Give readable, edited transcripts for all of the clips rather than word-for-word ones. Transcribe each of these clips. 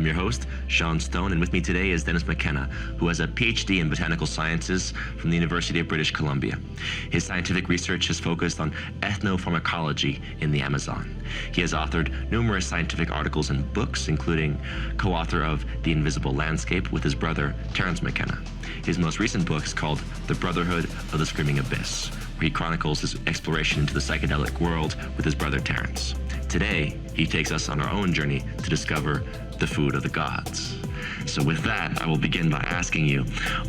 I'm your host, Sean Stone, and with me today is Dennis McKenna, who has a PhD in botanical sciences from the University of British Columbia. His scientific research has focused on ethnopharmacology in the Amazon. He has authored numerous scientific articles and books, including co-author of The Invisible Landscape with his brother, Terence McKenna. His most recent book is called The Brotherhood of the Screaming Abyss, where he chronicles his exploration into the psychedelic world with his brother Terence. Today, he takes us on our own journey to discover the food of the gods. So with that, I will begin by asking you,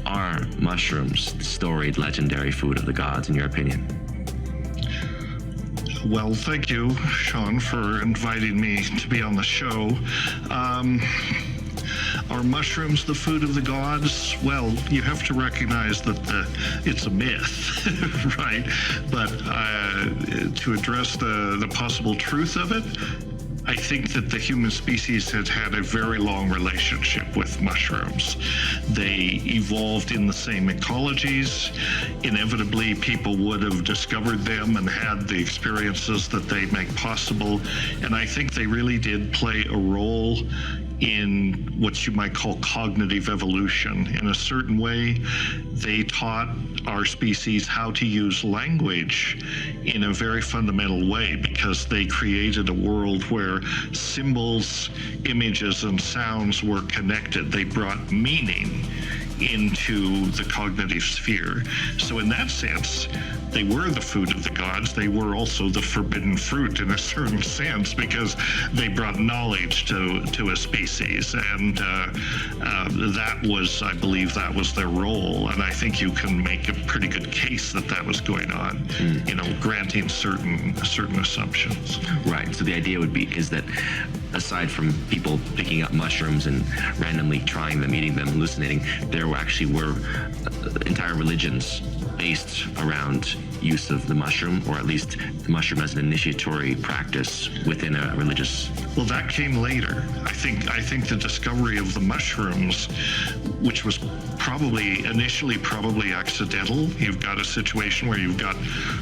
are mushrooms the storied, legendary food of the gods, in your opinion? Well, thank you, Sean, for inviting me to be on the show. Are mushrooms the food of the gods? Well, you have to recognize that it's a myth, right? But to address the possible truth of it, I think that the human species has had a very long relationship with mushrooms. They evolved in the same ecologies. Inevitably, people would have discovered them and had the experiences that they make possible. And I think they really did play a role in what you might call cognitive evolution. In a certain way, they taught our species how to use language in a very fundamental way, because they created a world where symbols, images, and sounds were connected. They brought meaning into the cognitive sphere. So in that sense, they were the food of the gods. They were also the forbidden fruit in a certain sense, because they brought knowledge to a species. And that was, I believe, that was their role. And I think you can make a pretty good case that that was going on, granting certain assumptions. Right. So the idea is that aside from people picking up mushrooms and randomly trying them, eating them, hallucinating, there actually were entire religions based around use of the mushroom, or at least the mushroom as an initiatory practice within a religious. Well, that came later. I think the discovery of the mushrooms, which was initially probably accidental. You've got a situation where you've got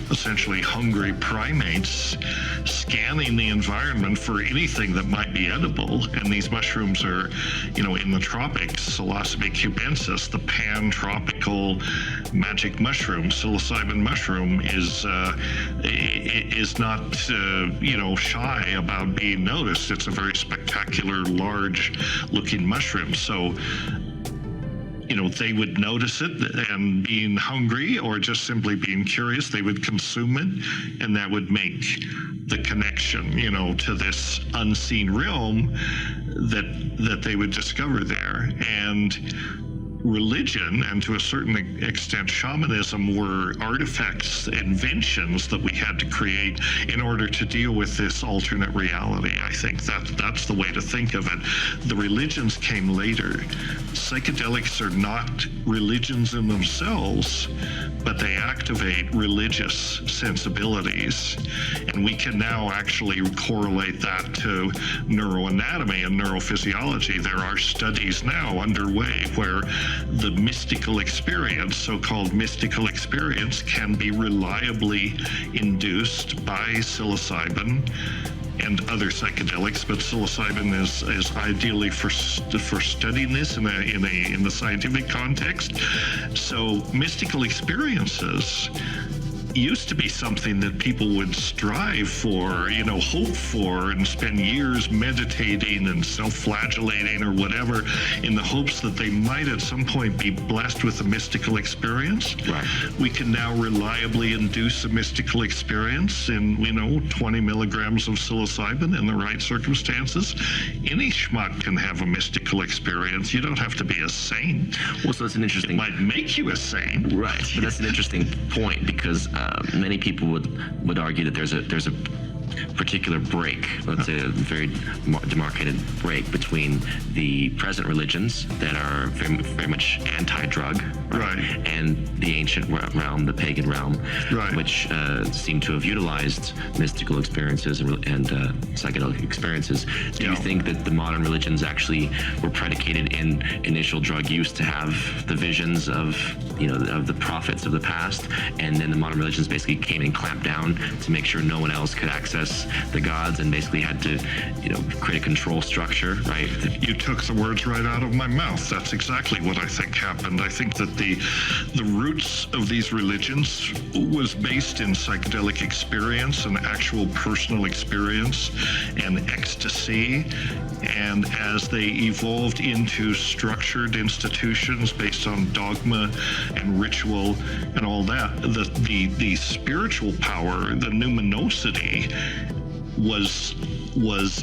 essentially hungry primates scanning the environment for anything that might be edible, and these mushrooms are, in the tropics, Psilocybe cubensis, the pan-tropical magic mushroom, psilocybin mushroom, is not shy about being noticed. It's a very spectacular, large-looking mushroom. So they would notice it, and being hungry or just simply being curious, they would consume it, and that would make the connection, to this unseen realm that they would discover there. And religion, and to a certain extent shamanism, were artifacts, inventions that we had to create in order to deal with this alternate reality. I think that's the way to think of it. The religions came later. Psychedelics are not religions in themselves, but they activate religious sensibilities. And we can now actually correlate that to neuroanatomy and neurophysiology. There are studies now underway where the mystical experience, so-called mystical experience, can be reliably induced by psilocybin and other psychedelics, but psilocybin is ideally for studying this in the scientific context. So mystical experiences used to be something that people would strive for, hope for, and spend years meditating and self-flagellating or whatever in the hopes that they might at some point be blessed with a mystical experience. Right. We can now reliably induce a mystical experience in, 20 milligrams of psilocybin in the right circumstances. Any schmuck can have a mystical experience. You don't have to be a saint. Well, so it's an interesting... It might make you a saint. Right, but that's an interesting point, because many people would argue that there's a particular break, let's say a very demarcated break between the present religions that are very much anti-drug, right, and the ancient realm, the pagan realm, right, which seem to have utilized mystical experiences and psychedelic experiences. Do you think that the modern religions actually were predicated in initial drug use to have the visions of the prophets of the past, and then the modern religions basically came and clamped down to make sure no one else could access access the gods and basically had to, create a control structure, right? You took the words right out of my mouth. That's exactly what I think happened. I think that the roots of these religions was based in psychedelic experience and actual personal experience and ecstasy. And as they evolved into structured institutions based on dogma and ritual and all that, the spiritual power, the numinosity, was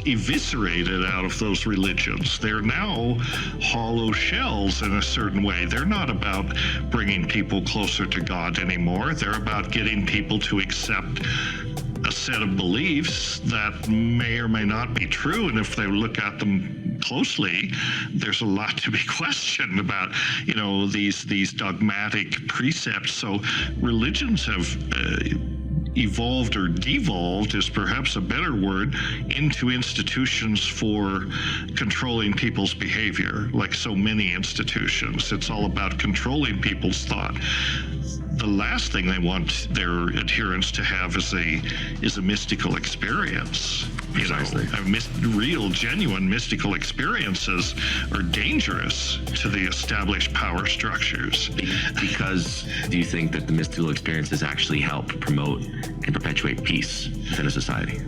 eviscerated out of those religions. They're now hollow shells in a certain way. They're not about bringing people closer to God anymore. They're about getting people to accept a set of beliefs that may or may not be true. And if they look at them closely, there's a lot to be questioned about, these dogmatic precepts. So religions have evolved, or devolved is perhaps a better word, into institutions for controlling people's behavior, like so many institutions. It's all about controlling people's thought. The last thing they want their adherents to have is a mystical experience. Precisely. Real, genuine mystical experiences are dangerous to the established power structures. Because do you think that the mystical experiences actually help promote and perpetuate peace within a society?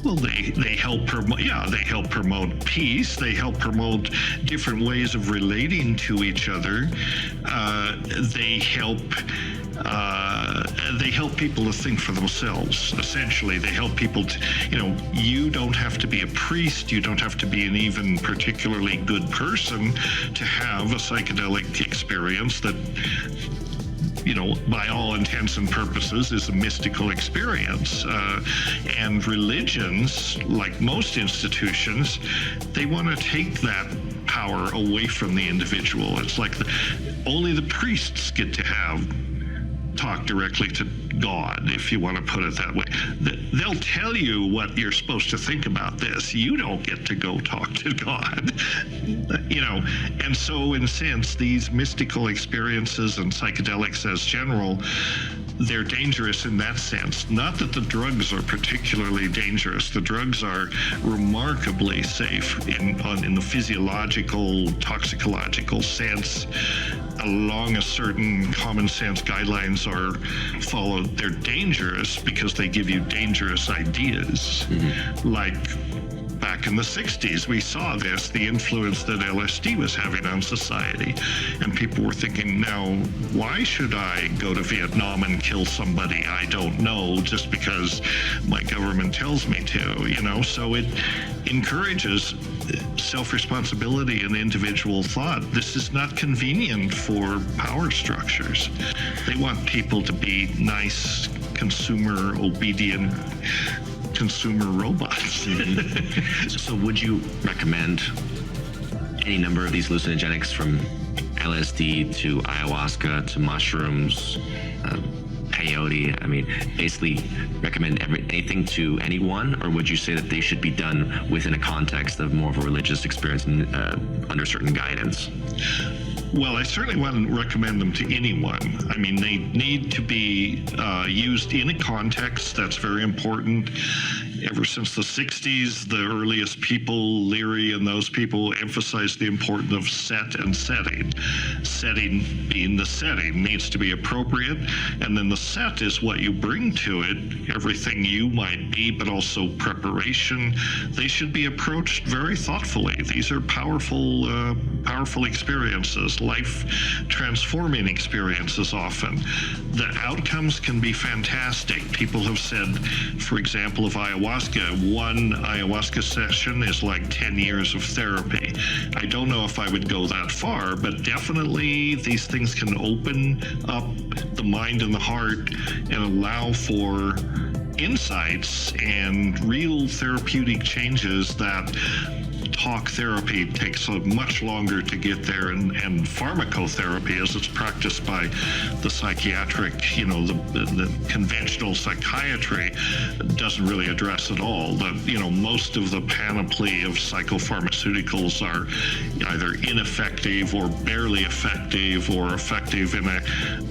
Well, they help promote. Yeah, they help promote peace. They help promote different ways of relating to each other. They help people to think for themselves. Essentially, they help people to, you don't have to be a priest. You don't have to be an even particularly good person to have a psychedelic experience that, by all intents and purposes, is a mystical experience. And religions, like most institutions, they want to take that power away from the individual. It's like only the priests get to talk directly to God, if you want to put it that way. They'll tell you what you're supposed to think about this. You don't get to go talk to God, And so, in a sense, these mystical experiences and psychedelics as general, they're dangerous in that sense. Not that the drugs are particularly dangerous. The drugs are remarkably safe in the physiological, toxicological sense. Along a certain common sense guidelines are followed. They're dangerous because they give you dangerous ideas. Mm-hmm. Like back in the 60s, we saw the influence that LSD was having on society. And people were thinking, now, why should I go to Vietnam and kill somebody I don't know just because my government tells me to, So it encourages self-responsibility and individual thought. This is not convenient for power structures. They want people to be nice, consumer, obedient, consumer robots. So would you recommend any number of these hallucinogenics, from LSD to ayahuasca to mushrooms, peyote? Basically recommend anything to anyone, or would you say that they should be done within a context of more of a religious experience and under certain guidance? Well, I certainly wouldn't recommend them to anyone. They need to be used in a context. That's very important. Ever since the 60s, the earliest people, Leary and those people, emphasized the importance of set and setting. Setting being the setting needs to be appropriate, and then the set is what you bring to it, everything you might be, but also preparation. They should be approached very thoughtfully. These are powerful experiences, life-transforming experiences often. The outcomes can be fantastic. People have said, for example, of ayahuasca, one ayahuasca session is like 10 years of therapy. I don't know if I would go that far, but definitely these things can open up the mind and the heart and allow for insights and real therapeutic changes that talk therapy takes much longer to get there, and pharmacotherapy, as it's practiced by the psychiatric, the conventional psychiatry, doesn't really address at all. Most of the panoply of psychopharmaceuticals are either ineffective or barely effective, or effective in a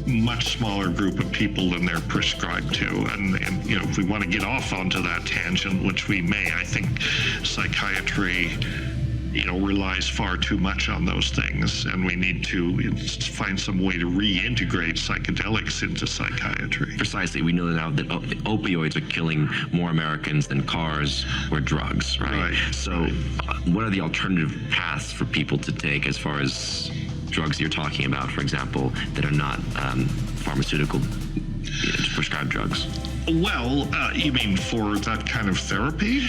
much smaller group of people than they're prescribed to. And if we want to get off onto that tangent, which we may, I think psychiatry relies far too much on those things, and we need to find some way to reintegrate psychedelics into psychiatry. Precisely. We know now that opioids are killing more Americans than cars or drugs, right? So what are the alternative paths for people to take as far as drugs you're talking about, for example, that are not pharmaceutical prescribed drugs? Well, you mean for that kind of therapy?